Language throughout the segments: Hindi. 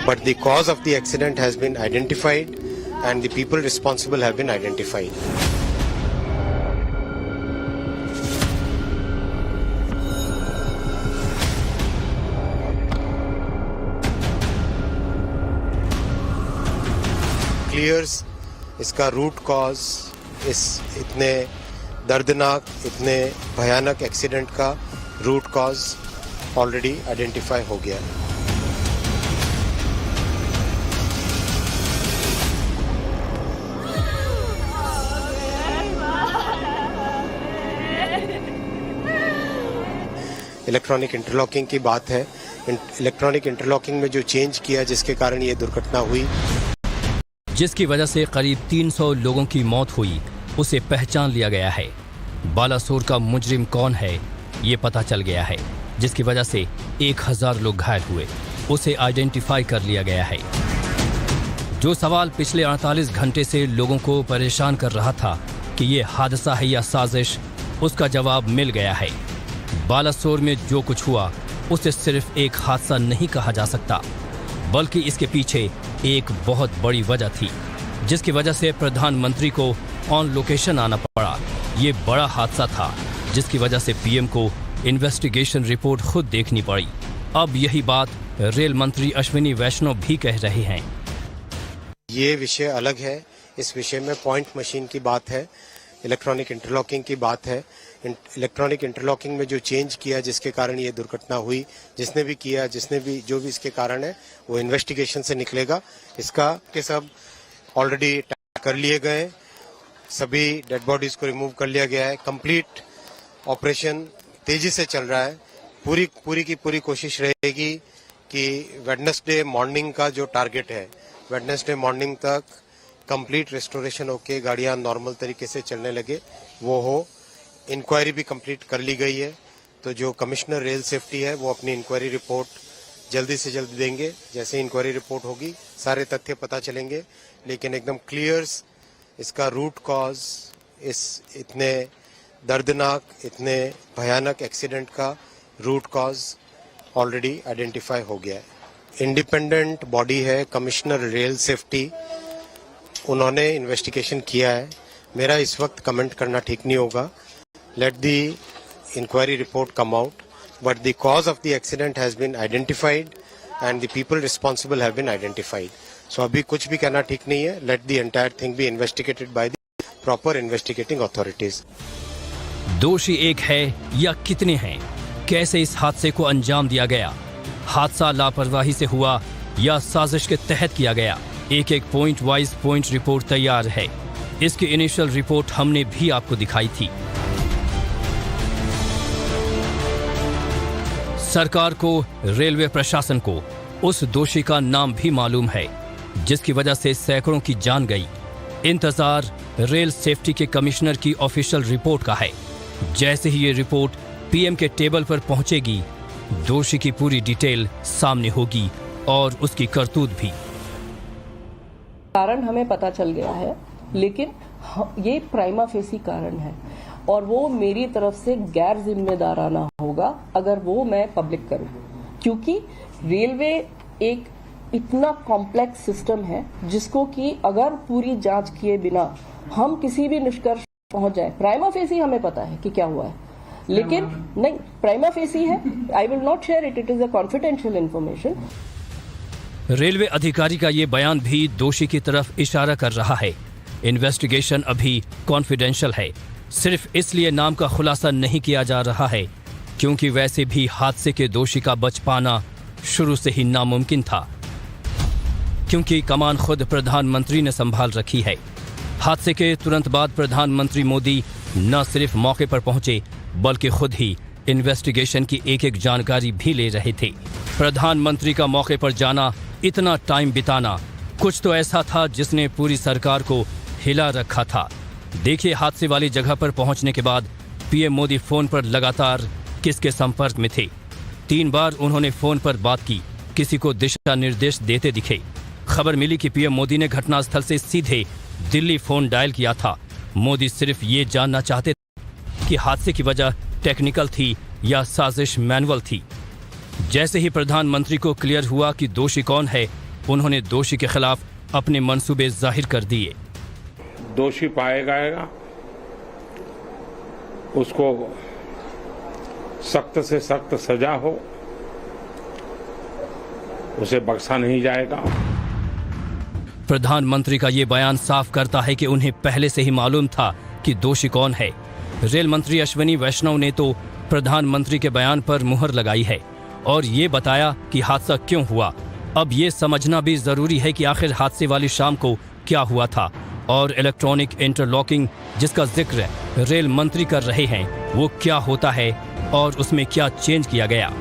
but the cause of the accident has been identified and the people responsible have been identified. Clears इसका रूट कॉज, इस इतने दर्दनाक, इतने भयानक एक्सीडेंट का रूट कॉज ऑलरेडी आइडेंटिफाई हो गया है। इलेक्ट्रॉनिक इंटरलॉकिंग की बात है। इलेक्ट्रॉनिक इंटरलॉकिंग में जो चेंज किया जिसके कारण ये दुर्घटना हुई, जिसकी वजह से करीब 300 लोगों की मौत हुई, उसे पहचान लिया गया है। बालासोर का मुजरिम कौन है ये पता चल गया है, जिसकी वजह से 1000 लोग घायल हुए, उसे आइडेंटिफाई कर लिया गया है। जो सवाल पिछले 48 घंटे से लोगों को परेशान कर रहा था कि ये हादसा है या साजिश, उसका जवाब मिल गया है। बालासोर में जो कुछ हुआ उसे सिर्फ एक हादसा नहीं कहा जा सकता, बल्कि इसके पीछे एक बहुत बड़ी वजह थी, जिसकी वजह से प्रधानमंत्री को ऑन लोकेशन आना पड़ा। ये बड़ा हादसा था जिसकी वजह से पीएम को इन्वेस्टिगेशन रिपोर्ट खुद देखनी पड़ी। अब यही बात रेल मंत्री अश्विनी वैष्णव भी कह रहे हैं। ये विषय अलग है, इस विषय में पॉइंट मशीन की बात है, इलेक्ट्रॉनिक इंटरलॉकिंग की बात है। इलेक्ट्रॉनिक इंटरलॉकिंग में जो चेंज किया जिसके कारण ये दुर्घटना हुई, जिसने भी किया, जो भी इसके कारण है वो इन्वेस्टिगेशन से निकलेगा। इसका के सब ऑलरेडी कर लिए गए, सभी डेड बॉडीज को रिमूव कर लिया गया है। कंप्लीट ऑपरेशन तेजी से चल रहा है। पूरी की पूरी कोशिश रहेगी कि वेडनेसडे मॉर्निंग का जो टारगेट है, वेडनेसडे मॉर्निंग तक कंप्लीट रेस्टोरेशन होके गाड़ियां नॉर्मल तरीके से चलने लगे, वो हो। इंक्वायरी भी कंप्लीट कर ली गई है, तो जो कमिश्नर रेल सेफ्टी है वो अपनी इंक्वायरी रिपोर्ट जल्दी से जल्दी देंगे। जैसे इंक्वायरी रिपोर्ट होगी सारे तथ्य पता चलेंगे, लेकिन एकदम क्लियर्स इसका रूट कॉज, इस इतने दर्दनाक, इतने भयानक एक्सीडेंट का रूट कॉज ऑलरेडी आइडेंटिफाई हो गया है। इंडिपेंडेंट बॉडी है कमिश्नर रेल सेफ्टी, उन्होंने इन्वेस्टिगेशन किया है। मेरा इस वक्त कमेंट करना ठीक नहीं होगा। Let the inquiry report come out, but the cause of the accident has been identified and the people responsible have been identified. So अभी कुछ भी कहना ठीक नहीं है. Let the entire thing be investigated by the proper investigating authorities. दोषी एक है या कितने हैं? कैसे इस हादसे को अंजाम दिया गया? हादसा लापरवाही से हुआ या साजिश के तहत किया गया? एक पॉइंट वाइज पॉइंट रिपोर्ट तैयार है। इसकी इनिशियल रिपोर्ट हमने भी आपको दिखाई थी। सरकार को, रेलवे प्रशासन को उस दोषी का नाम भी मालूम है, जिसकी वजह से सैकड़ों की जान गई। इंतजार रेल सेफ्टी के कमिश्नर की ऑफिशियल रिपोर्ट का है। जैसे ही ये रिपोर्ट पीएम के टेबल पर पहुंचेगी, दोषी की पूरी डिटेल सामने होगी और उसकी करतूत भी। कारण हमें पता चल गया है, लेकिन ये प्राइमा फेसी कारण है और वो मेरी तरफ से गैर जिम्मेदाराना होगा अगर वो मैं पब्लिक करूं, क्योंकि रेलवे एक इतना कॉम्प्लेक्स सिस्टम है जिसको कि अगर पूरी जांच किए बिना हम किसी भी निष्कर्ष पहुंच जाए। प्राइमा फेसी हमें पता है कि क्या हुआ है, लेकिन नहीं, प्राइमा फेसी है। I will not share it, it is a confidential information. Railway अधिकारी का ये बयान भी दोषी की तरफ इशारा कर रहा है। इन्वेस्टिगेशन अभी कॉन्फिडेंशियल है, सिर्फ इसलिए नाम का खुलासा नहीं किया जा रहा है क्योंकि वैसे भी हादसे के दोषी का बच पाना शुरू से ही नामुमकिन था, क्योंकि कमान खुद प्रधानमंत्री ने संभाल रखी है। हादसे के तुरंत बाद प्रधानमंत्री मोदी न सिर्फ मौके पर पहुंचे, बल्कि खुद ही इन्वेस्टिगेशन की एक जानकारी भी ले रहे थे। प्रधानमंत्री का मौके पर जाना, इतना टाइम बिताना, कुछ तो ऐसा था जिसने पूरी सरकार को हिला रखा था। देखिए, हादसे वाली जगह पर पहुंचने के बाद पीएम मोदी फोन पर लगातार किसके संपर्क में थे। 3 बार उन्होंने फोन पर बात की, किसी को दिशा निर्देश देते दिखे। खबर मिली कि पीएम मोदी ने घटनास्थल से सीधे दिल्ली फोन डायल किया था। मोदी सिर्फ ये जानना चाहते थे कि हादसे की वजह टेक्निकल थी या साजिश मैनुअल थी। जैसे ही प्रधानमंत्री को क्लियर हुआ कि दोषी कौन है, उन्होंने दोषी के खिलाफ अपने मंसूबे जाहिर कर दिए। दोषी पाया जाएगा उसको सख्त से सख्त सजा हो, उसे बख्शा नहीं जाएगा। प्रधानमंत्री का ये बयान साफ करता है कि उन्हें पहले से ही मालूम था कि दोषी कौन है। रेल मंत्री अश्विनी वैष्णव ने तो प्रधानमंत्री के बयान पर मुहर लगाई है और ये बताया कि हादसा क्यों हुआ। अब ये समझना भी जरूरी है कि आखिर हादसे वाली शाम को क्या हुआ था और इलेक्ट्रॉनिक इंटरलॉकिंग जिसका जिक्र रेल मंत्री कर रहे हैं वो क्या होता है और उसमें क्या चेंज किया गया।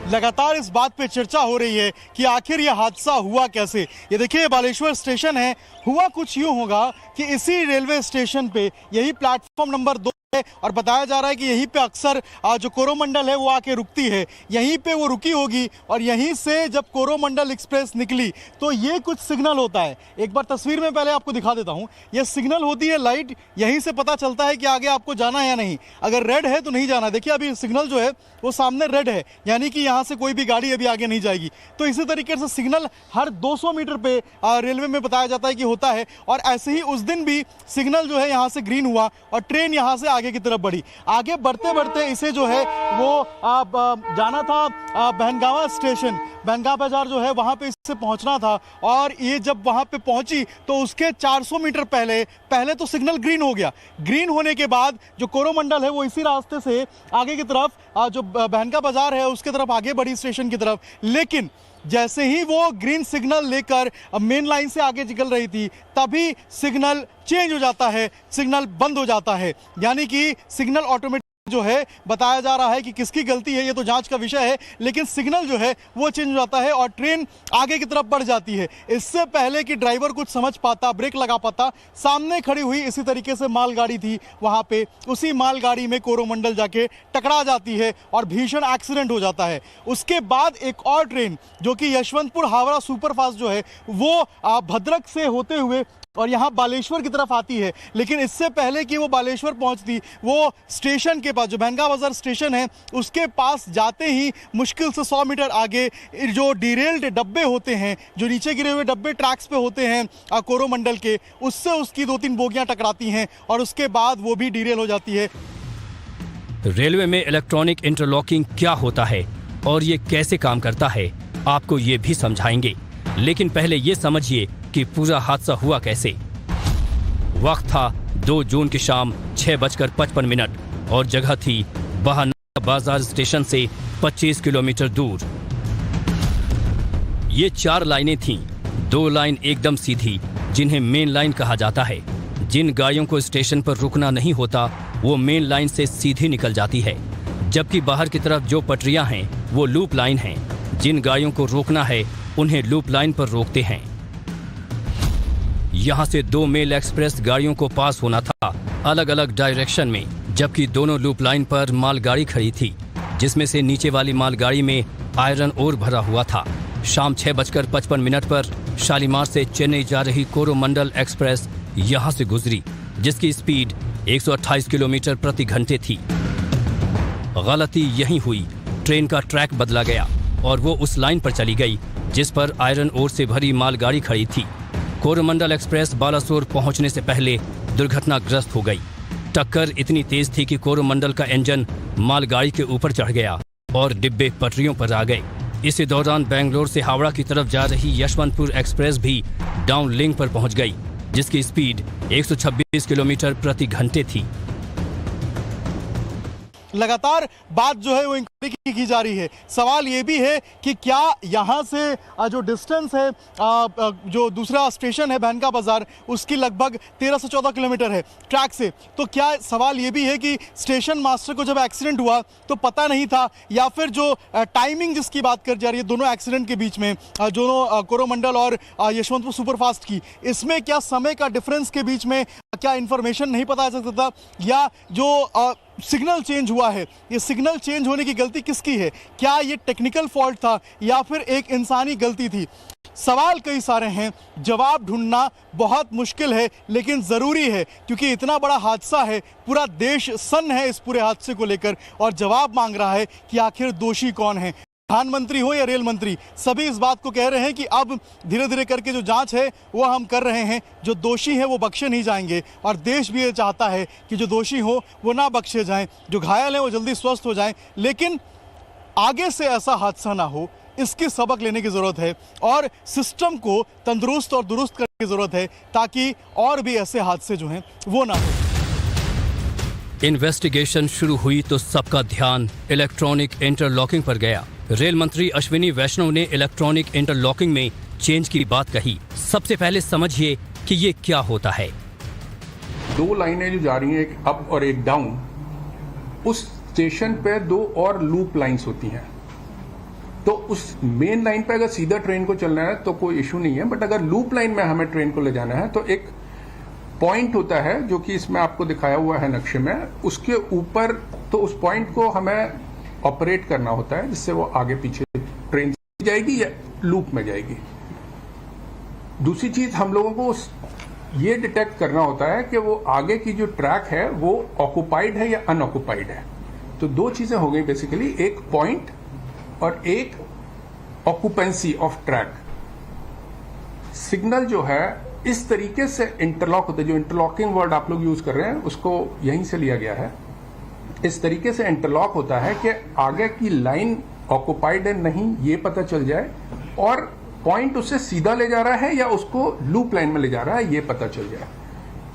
लगातार इस बात पे चर्चा हो रही है कि आखिर यह हादसा हुआ कैसे। ये देखिए बालेश्वर स्टेशन है, हुआ कुछ यूं होगा कि इसी रेलवे स्टेशन पे यही प्लेटफॉर्म नंबर 2 है और बताया जा रहा है कि यहीं पे अक्सर जो कोरोमंडल है वो आके रुकती है, यहीं पे वो रुकी होगी और यहीं से जब कोरोमंडल एक्सप्रेस निकली तो ये कुछ सिग्नल होता है। एक बार तस्वीर में पहले आपको दिखा देता हूँ, ये सिग्नल होती है लाइट, यहीं से पता चलता है कि आगे आपको जाना है या नहीं। अगर रेड है तो नहीं जाना। देखिए अभी सिग्नल जो है वो सामने रेड है, यानी कि यहाँ से कोई भी गाड़ी अभी आगे नहीं जाएगी। तो इसी तरीके से सिग्नल हर 200 मीटर पे रेलवे में बताया जाता है कि होता है और ऐसे ही उस दिन भी सिग्नल जो है यहाँ से ग्रीन हुआ और ट्रेन यहाँ से आगे की तरफ बढ़ी। आगे बढ़ते बढ़ते इसे जो है वो जाना था बहनगावा स्टेशन, बहनगावा बाजार जो है वहां पे इससे पहुंचना था और ये जब वहां पे पहुंची तो उसके 400 मीटर पहले तो सिग्नल ग्रीन हो गया। ग्रीन होने के बाद जो कोरोमंडल है वो इसी रास्ते से आगे की तरफ जो बहनगावा बाजार है उसके तरफ आगे बढ़ी स्टेशन की तरफ। लेकिन जैसे ही वो ग्रीन सिग्नल लेकर मेन लाइन से आगे निकल रही थी तभी सिग्नल चेंज हो जाता है, सिग्नल बंद हो जाता है। यानी कि सिग्नल ऑटोमेटिक जो है बताया जा रहा है कि किसकी गलती है ये तो जांच का विषय है, लेकिन सिग्नल जो है वो चेंज हो जाता है और ट्रेन आगे की तरफ बढ़ जाती है। इससे पहले कि ड्राइवर कुछ समझ पाता, ब्रेक लगा पाता, सामने खड़ी हुई इसी तरीके से मालगाड़ी थी, वहां पे उसी मालगाड़ी में कोरोमंडल जाके टकरा जाती है और भीषण एक्सीडेंट हो जाता है। उसके बाद एक और ट्रेन जो कि यशवंतपुर हावड़ा सुपरफास्ट जो है वो भद्रक से होते हुए और यहाँ बालेश्वर की तरफ आती है। लेकिन इससे पहले कि वो बालेश्वर पहुंचती, वो स्टेशन के पास जो बहनगावा बाजार स्टेशन है उसके पास जाते ही मुश्किल से 100 मीटर आगे जो डिरेल्ड डब्बे होते हैं, जो नीचे गिरे हुए डब्बे ट्रैक्स पे होते हैं कोरोमंडल के, उससे उसकी 2-3 बोगियां टकराती हैं और उसके बाद वो भी डिरेल हो जाती है। रेलवे में इलेक्ट्रॉनिक इंटरलॉकिंग क्या होता है और ये कैसे काम करता है आपको ये भी समझाएंगे, लेकिन पहले ये समझिए कि पूरा हादसा हुआ कैसे। वक्त था 2 जून की शाम 6:55 और जगह थी बहनगावा बाजार स्टेशन से 25 किलोमीटर दूर। ये 4 लाइनें थीं, 2 लाइन एकदम सीधी जिन्हें मेन लाइन कहा जाता है। जिन गाड़ियों को स्टेशन पर रुकना नहीं होता वो मेन लाइन से सीधी निकल जाती है, जबकि बाहर की तरफ जो पटरियां हैं वो लूप लाइन हैं। जिन गाड़ियों को रोकना है उन्हें लूप लाइन पर रोकते हैं। यहाँ से 2 मेल एक्सप्रेस गाड़ियों को पास होना था अलग अलग डायरेक्शन में, जबकि दोनों लूप लाइन पर मालगाड़ी खड़ी थी जिसमें से नीचे वाली मालगाड़ी में आयरन ओर भरा हुआ था। शाम 6:55 पर शालीमार से चेन्नई जा रही कोरोमंडल एक्सप्रेस यहाँ से गुजरी जिसकी स्पीड 128 किलोमीटर प्रति घंटे थी। गलती यहीं हुई, ट्रेन का ट्रैक बदला गया और वो उस लाइन पर चली गई जिस पर आयरन ओर से भरी मालगाड़ी खड़ी थी। कोरोमंडल एक्सप्रेस बालासोर पहुंचने से पहले दुर्घटनाग्रस्त हो गई। टक्कर इतनी तेज थी कि कोरोमंडल का इंजन मालगाड़ी के ऊपर चढ़ गया और डिब्बे पटरियों पर आ गए। इसी दौरान बेंगलोर से हावड़ा की तरफ जा रही यशवंतपुर एक्सप्रेस भी डाउन लिंक पर पहुंच गई जिसकी स्पीड 126 किलोमीटर प्रति घंटे थी। लगातार बात जो है वो इंक्वायरी की जा रही है। सवाल ये भी है कि क्या यहाँ से जो डिस्टेंस है जो दूसरा स्टेशन है बहनगावा बाजार उसकी लगभग 13 से 14 किलोमीटर है ट्रैक से, तो क्या सवाल ये भी है कि स्टेशन मास्टर को जब एक्सीडेंट हुआ तो पता नहीं था, या फिर जो टाइमिंग जिसकी बात कर जा रही है दोनों एक्सीडेंट के बीच में, दोनों कोरोमंडल और यशवंतपुर सुपरफास्ट की, इसमें क्या समय का डिफरेंस के बीच में क्या इन्फॉर्मेशन नहीं पता जा सकता था, या जो सिग्नल चेंज हुआ है ये सिग्नल चेंज होने की गलती किसकी है? क्या ये टेक्निकल फॉल्ट था या फिर एक इंसानी गलती थी? सवाल कई सारे हैं, जवाब ढूंढना बहुत मुश्किल है लेकिन ज़रूरी है क्योंकि इतना बड़ा हादसा है, पूरा देश सन्न है इस पूरे हादसे को लेकर और जवाब मांग रहा है कि आखिर दोषी कौन है। प्रधानमंत्री हो या रेल मंत्री, सभी इस बात को कह रहे हैं कि अब धीरे धीरे करके जो जांच है वो हम कर रहे हैं, जो दोषी हैं वो बख्शे नहीं जाएंगे और देश भी ये चाहता है कि जो दोषी हो वो ना बख्शे जाएं, जो घायल हैं वो जल्दी स्वस्थ हो जाएं। लेकिन आगे से ऐसा हादसा ना हो, इसकी सबक लेने की ज़रूरत है और सिस्टम को तंदुरुस्त और दुरुस्त करने की ज़रूरत है ताकि और भी ऐसे हादसे जो हैं वो ना हो। इन्वेस्टिगेशन शुरू हुई तो सबका ध्यान इलेक्ट्रॉनिक इंटरलॉकिंग पर गया। रेल मंत्री अश्विनी वैष्णव ने इलेक्ट्रॉनिक इंटरलॉकिंग में चेंज की बात कही। सबसे पहले समझिए कि ये क्या होता है। 2 लाइनें जो जा रही हैं, एक अप और एक डाउन, उस स्टेशन पे 2 और लूप लाइंस होती हैं। तो उस मेन लाइन पे अगर सीधा ट्रेन को चलना है तो कोई इशू नहीं है, बट अगर लूप लाइन में हमें ट्रेन को ले जाना है तो एक पॉइंट होता है जो कि इसमें आपको दिखाया हुआ है नक्शे में, उसके ऊपर तो उस पॉइंट को हमें ऑपरेट करना होता है जिससे वो आगे पीछे ट्रेन जाएगी या लूप में जाएगी। दूसरी चीज हम लोगों को ये डिटेक्ट करना होता है कि वो आगे की जो ट्रैक है वो ऑक्युपाइड है या अनऑक्युपाइड है। तो 2 चीजें हो गई बेसिकली, एक पॉइंट और एक ऑक्युपेंसी ऑफ ट्रैक। सिग्नल जो है इस तरीके से इंटरलॉक होता है, जो इंटरलॉकिंग वर्ड आप लोग यूज कर रहे हैं उसको यहीं से लिया गया है। इस तरीके से इंटरलॉक होता है कि आगे की लाइन ऑक्युपाइड है नहीं ये पता चल जाए और पॉइंट उसे सीधा ले जा रहा है या उसको लूप लाइन में ले जा रहा है ये पता चल जाए।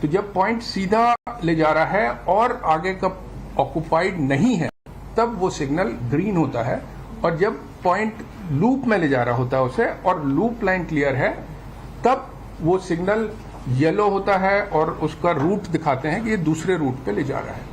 तो जब पॉइंट सीधा ले जा रहा है और आगे का ऑक्युपाइड नहीं है तब वो सिग्नल ग्रीन होता है, और जब पॉइंट लूप में ले जा रहा होता है उसे और लूप लाइन क्लियर है तब वो सिग्नल येलो होता है और उसका रूट दिखाते हैं कि ये दूसरे रूट पे ले जा रहा है।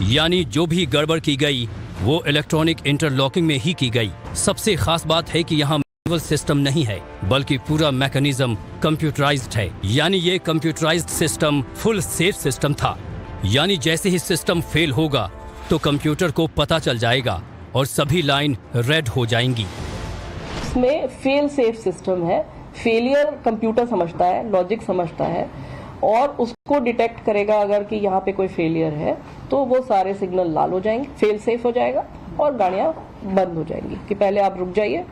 यानी जो भी गड़बड़ की गई वो इलेक्ट्रॉनिक इंटरलॉकिंग में ही की गई। सबसे खास बात है कि यहाँ मैनुअल सिस्टम नहीं है बल्कि पूरा मैकेनिज्म कंप्यूटराइज्ड है। यानी ये computerised system full safe system था। यानी जैसे ही सिस्टम फेल होगा तो कंप्यूटर को पता चल जाएगा और सभी लाइन रेड हो जाएंगी। इसमें फेल सेफ सिस्टम है। फेलियर कंप्यूटर समझता है, लॉजिक समझता है और उसको डिटेक्ट करेगा अगर कि यहाँ पे कोई फेलियर है तो वो सारे सिग्नल लाल हो जाएंगे, फेल सेफ हो जाएगा और गाड़ियाँ बंद हो जाएंगी कि पहले आप रुक जाइए,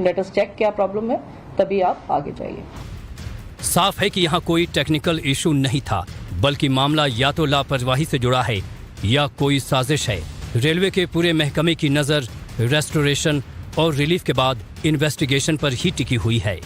लेट अस चेक क्या प्रॉब्लम है, तभी आप आगे जाइए। साफ है कि यहाँ कोई टेक्निकल इशू नहीं था बल्कि मामला या तो लापरवाही से जुड़ा है या कोई साजिश है। रेलवे के पूरे महकमे की नज़र रेस्टोरेशन और रिलीफ के बाद इन्वेस्टिगेशन पर ही टिकी हुई है।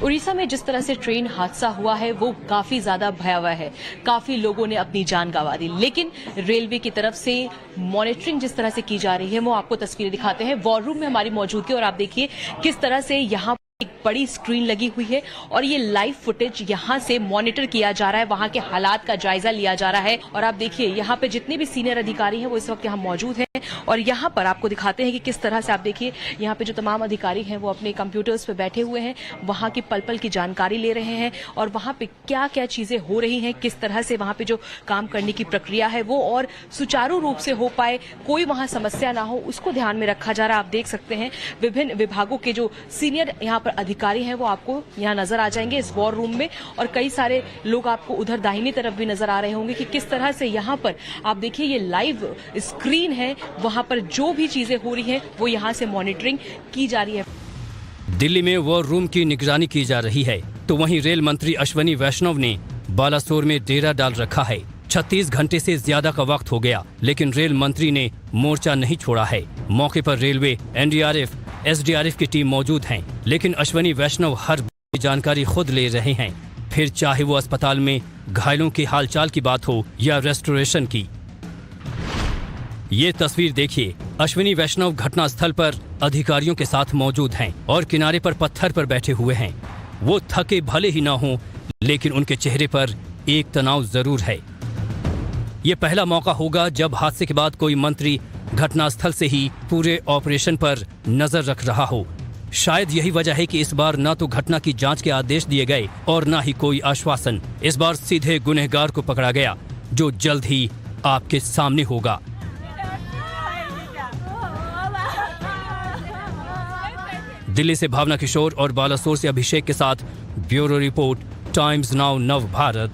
उड़ीसा में जिस तरह से ट्रेन हादसा हुआ है वो काफी ज्यादा भयावह है। काफी लोगों ने अपनी जान गंवा दी, लेकिन रेलवे की तरफ से मॉनिटरिंग जिस तरह से की जा रही है वो आपको तस्वीरें दिखाते हैं। वॉर रूम में हमारी मौजूदगी और आप देखिए किस तरह से यहाँ एक बड़ी स्क्रीन लगी हुई है और ये लाइव फुटेज यहाँ से मॉनिटर किया जा रहा है, वहाँ के हालात का जायजा लिया जा रहा है। और आप देखिए यहाँ पे जितने भी सीनियर अधिकारी हैं वो इस वक्त यहाँ मौजूद हैं और यहाँ पर आपको दिखाते हैं कि किस तरह से आप देखिए यहाँ पे जो तमाम अधिकारी हैं वो अपने कंप्यूटर्स पे बैठे हुए हैं, वहाँ की पल पल की जानकारी ले रहे हैं और वहाँ पे क्या क्या चीजें हो रही हैं, किस तरह से वहाँ पे जो काम करने की प्रक्रिया है वो और सुचारू रूप से हो पाए, कोई वहाँ समस्या ना हो, उसको ध्यान में रखा जा रहा है। आप देख सकते हैं विभिन्न विभागों के जो सीनियर यहाँ पर अधिकारी हैं वो आपको यहाँ नजर आ जाएंगे इस वॉर रूम में और कई सारे लोग आपको उधर दाहिनी तरफ भी नजर आ रहे होंगे कि किस तरह से यहाँ पर आप देखिए ये लाइव स्क्रीन है, वहां पर जो भी चीजें हो रही हैं वो यहाँ से मॉनिटरिंग की जा रही है। दिल्ली में वॉर रूम की निगरानी की जा रही है तो वहीं रेल मंत्री अश्विनी वैष्णव ने बालासोर में डेरा डाल रखा है। 36 घंटे से ज्यादा का वक्त हो गया लेकिन रेल मंत्री ने मोर्चा नहीं छोड़ा है। मौके पर रेलवे, एनडीआरएफ, एसडीआरएफ की टीम मौजूद हैं, लेकिन अश्विनी वैष्णव हर जानकारी खुद ले रहे हैं, फिर चाहे वो अस्पताल में घायलों के हालचाल की बात हो या रेस्टोरेशन की। ये तस्वीर देखिए, अश्विनी वैष्णव घटनास्थल पर अधिकारियों के साथ मौजूद हैं और किनारे पर पत्थर पर बैठे हुए हैं। वो थके भले ही ना हों, लेकिन उनके चेहरे पर एक तनाव जरूर है। ये पहला मौका होगा जब हादसे के बाद कोई मंत्री घटनास्थल से ही पूरे ऑपरेशन पर नजर रख रहा हो। शायद यही वजह है कि इस बार न तो घटना की जांच के आदेश दिए गए और न ही कोई आश्वासन। इस बार सीधे गुनहगार को पकड़ा गया जो जल्द ही आपके सामने होगा। दिल्ली से भावना किशोर और बालासोर से अभिषेक के साथ ब्यूरो रिपोर्ट, टाइम्स नाउ नव भारत।